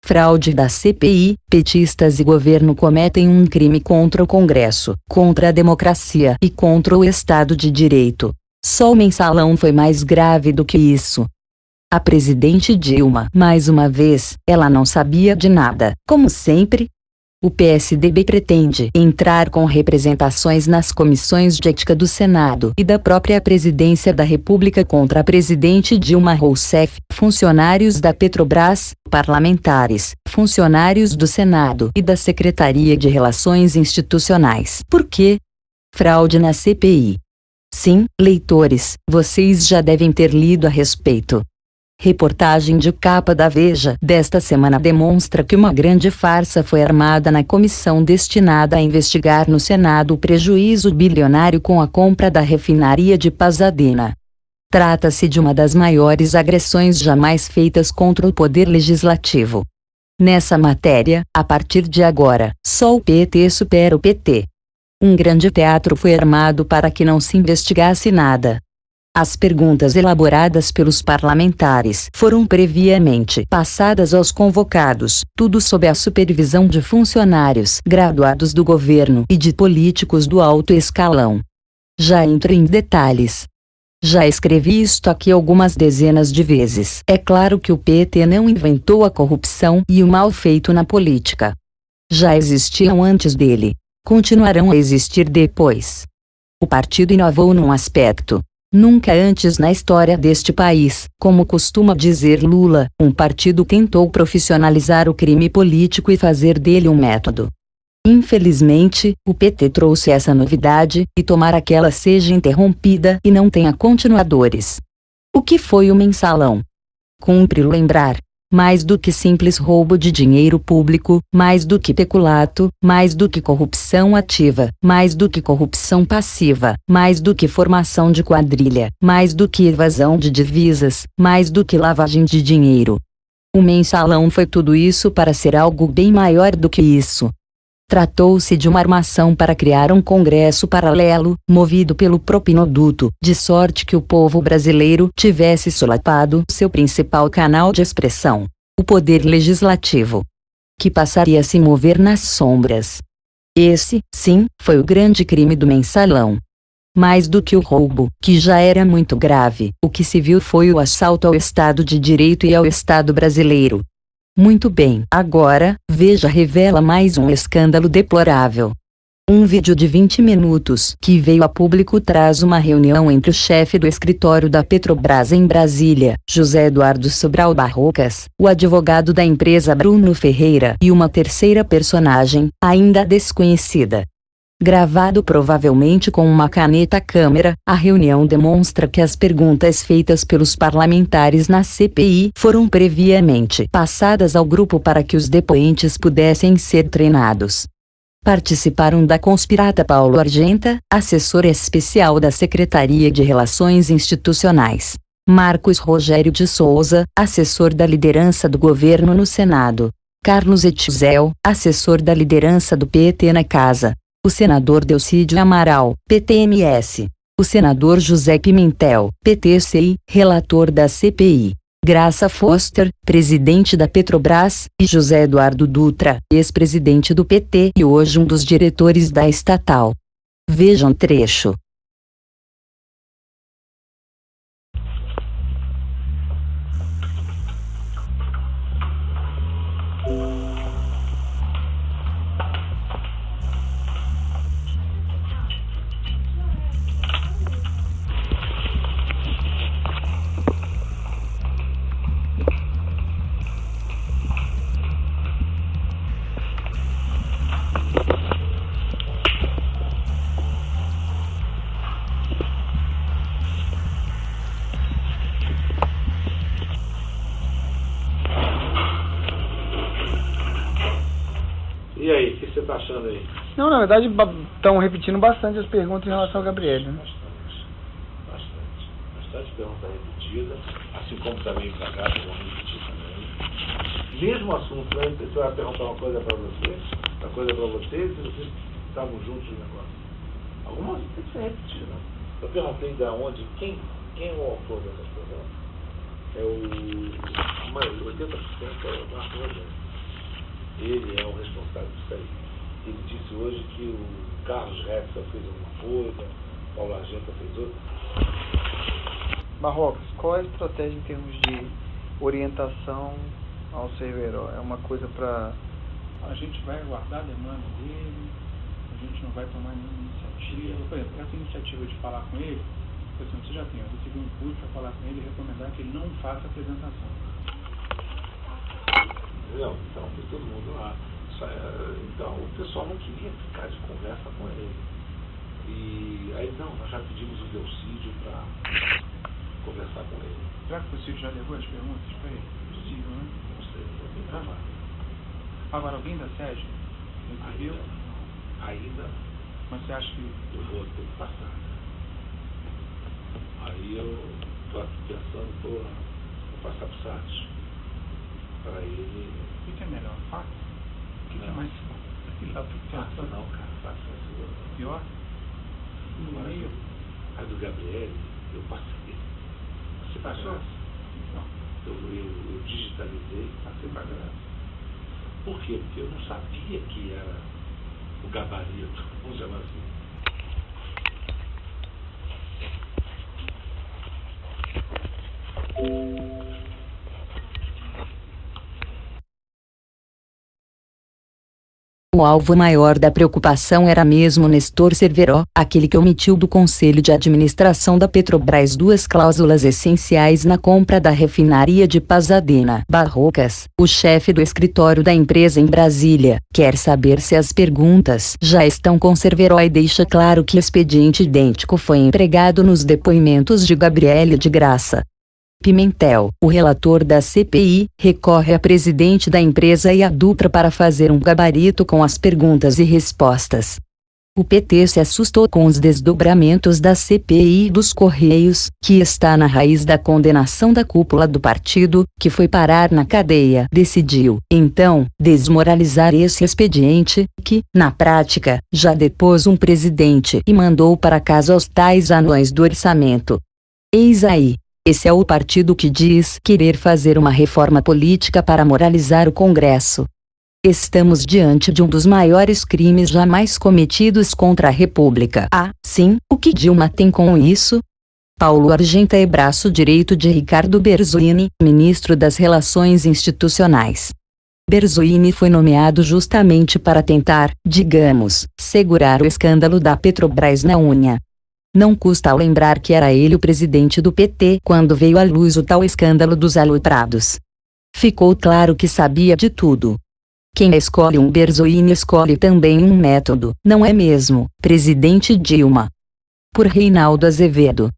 Fraude da CPI, petistas e governo cometem um crime contra o Congresso, contra a democracia e contra o Estado de Direito. Só o mensalão foi mais grave do que isso. A presidente Dilma, mais uma vez, ela não sabia de nada, como sempre. O PSDB pretende entrar com representações nas comissões de ética do Senado e da própria Presidência da República contra a presidente Dilma Rousseff, funcionários da Petrobras, parlamentares, funcionários do Senado e da Secretaria de Relações Institucionais. Por quê? Fraude na CPI. Sim, leitores, vocês já devem ter lido a respeito. Reportagem de capa da Veja desta semana demonstra que uma grande farsa foi armada na comissão destinada a investigar no Senado o prejuízo bilionário com a compra da refinaria de Pasadena. Trata-se de uma das maiores agressões jamais feitas contra o poder legislativo. Nessa matéria, a partir de agora, só o PT supera o PT. Um grande teatro foi armado para que não se investigasse nada. As perguntas elaboradas pelos parlamentares foram previamente passadas aos convocados, tudo sob a supervisão de funcionários graduados do governo e de políticos do alto escalão. Já entro em detalhes. Já escrevi isto aqui algumas dezenas de vezes. É claro que o PT não inventou a corrupção e o mal feito na política. Já existiam antes dele. Continuarão a existir depois. O partido inovou num aspecto. Nunca antes na história deste país, como costuma dizer Lula, um partido tentou profissionalizar o crime político e fazer dele um método. Infelizmente, o PT trouxe essa novidade, e tomara que ela seja interrompida e não tenha continuadores. O que foi o mensalão? Cumpre lembrar. Mais do que simples roubo de dinheiro público, mais do que peculato, mais do que corrupção ativa, mais do que corrupção passiva, mais do que formação de quadrilha, mais do que evasão de divisas, mais do que lavagem de dinheiro. O mensalão foi tudo isso para ser algo bem maior do que isso. Tratou-se de uma armação para criar um congresso paralelo, movido pelo propinoduto, de sorte que o povo brasileiro tivesse solapado seu principal canal de expressão, o poder legislativo, que passaria a se mover nas sombras. Esse, sim, foi o grande crime do mensalão. Mais do que o roubo, que já era muito grave, o que se viu foi o assalto ao Estado de Direito e ao Estado brasileiro. Muito bem, agora, Veja revela mais um escândalo deplorável. Um vídeo de 20 minutos que veio a público traz uma reunião entre o chefe do escritório da Petrobras em Brasília, José Eduardo Sobral Barrocas, o advogado da empresa Bruno Ferreira e uma terceira personagem, ainda desconhecida. Gravado provavelmente com uma caneta câmera, a reunião demonstra que as perguntas feitas pelos parlamentares na CPI foram previamente passadas ao grupo para que os depoentes pudessem ser treinados. Participaram da conspirata Paulo Argenta, assessor especial da Secretaria de Relações Institucionais. Marcos Rogério de Souza, assessor da liderança do governo no Senado. Carlos Etzel, assessor da liderança do PT na Casa. O senador Delcídio Amaral, PTMS. O senador José Pimentel, PTCI, relator da CPI. Graça Foster, presidente da Petrobras, e José Eduardo Dutra, ex-presidente do PT e hoje um dos diretores da estatal. Vejam trecho. E aí, o que você está achando aí? Não, na verdade, estão repetindo bastante as perguntas em relação ao Gabriel, né? Bastante pergunta repetida, assim como também para cá, vão repetir também. Mesmo assunto, né? Você vai perguntar uma coisa para você, outra coisa para vocês, e vocês estavam juntos no negócio. Algumas tem que ser repetidas, né? Eu perguntei de onde, quem é o autor dessas perguntas? É o... 80% é o Marco Rogério. Ele é o responsável disso aí. Ele disse hoje que o Carlos Rexa fez alguma coisa, Paulo Argenta fez outra. Marrocos, qual é a estratégia em termos de orientação ao Cerveró? É uma coisa para... A gente vai aguardar a demanda dele, a gente não vai tomar nenhuma iniciativa. Por exemplo, essa iniciativa de falar com ele, por exemplo, você já tem, eu recebi um input para falar com ele e recomendar que ele não faça apresentação. Não, então, foi todo mundo lá. Então, o pessoal não queria ficar de conversa com ele. E aí, não, nós já pedimos o Delcídio para conversar com ele. Será que o Cídio já levou as perguntas para ele? Possível, né? Não sei, vou tentar mais. Agora, alguém da SED recebeu? Ainda Mas você acha que... eu vou ter que passar. Aí eu estou aqui pensando, vou passar para o SAT. Para ele... O que é melhor? Fax? O que é mais... Fax não, cara. Fax vai ser pior? E-mail. A do Gabriel, eu passei. Você Passou? Não. Eu digitalizei, passei para graça. Por quê? Porque eu não sabia que era o gabarito, vamos chamar assim. O alvo maior da preocupação era mesmo Nestor Cerveró, aquele que omitiu do Conselho de Administração da Petrobras 2 cláusulas essenciais na compra da refinaria de Pasadena. Barrocas, o chefe do escritório da empresa em Brasília, quer saber se as perguntas já estão com Cerveró e deixa claro que expediente idêntico foi empregado nos depoimentos de Gabriele de Graça. Pimentel, o relator da CPI, recorre à presidente da empresa e à Dutra para fazer um gabarito com as perguntas e respostas. O PT se assustou com os desdobramentos da CPI dos Correios, que está na raiz da condenação da cúpula do partido, que foi parar na cadeia. Decidiu, então, desmoralizar esse expediente, que, na prática, já depôs um presidente e mandou para casa os tais anões do orçamento. Eis aí. Esse é o partido que diz querer fazer uma reforma política para moralizar o Congresso. Estamos diante de um dos maiores crimes jamais cometidos contra a República. Ah, sim, o que Dilma tem com isso? Paulo Argenta é braço direito de Ricardo Berzoini, ministro das Relações Institucionais. Berzoini foi nomeado justamente para tentar, digamos, segurar o escândalo da Petrobras na unha. Não custa lembrar que era ele o presidente do PT quando veio à luz o tal escândalo dos aloprados. Ficou claro que sabia de tudo. Quem escolhe um Berzoini escolhe também um método, não é mesmo, presidente Dilma? Por Reinaldo Azevedo.